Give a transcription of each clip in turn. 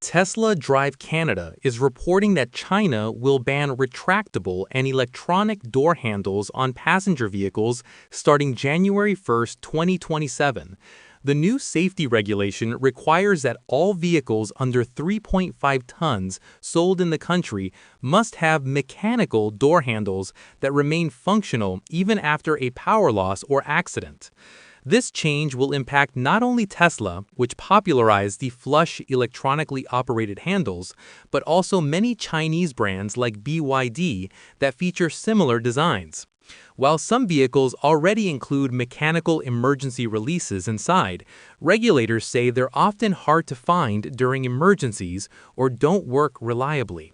Tesla Drive Canada is reporting that China will ban retractable and electronic door handles on passenger vehicles starting January 1, 2027. The new safety regulation requires that all vehicles under 3.5 tons sold in the country must have mechanical door handles that remain functional even after a power loss or accident. This change will impact not only Tesla, which popularized the flush electronically operated handles, but also many Chinese brands like BYD that feature similar designs. While some vehicles already include mechanical emergency releases inside, regulators say they're often hard to find during emergencies or don't work reliably.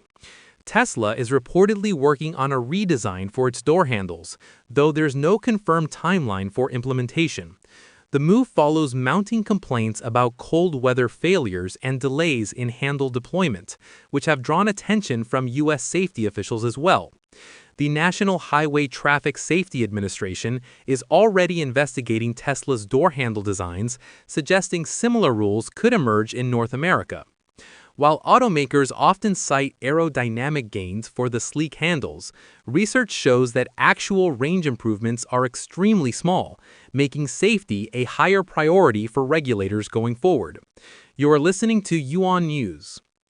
Tesla is reportedly working on a redesign for its door handles, though there's no confirmed timeline for implementation. The move follows mounting complaints about cold weather failures and delays in handle deployment, which have drawn attention from U.S. safety officials as well. The National Highway Traffic Safety Administration is already investigating Tesla's door handle designs, suggesting similar rules could emerge in North America. While automakers often cite aerodynamic gains for the sleek handles, research shows that actual range improvements are extremely small, making safety a higher priority for regulators going forward. You are listening to Yuan News.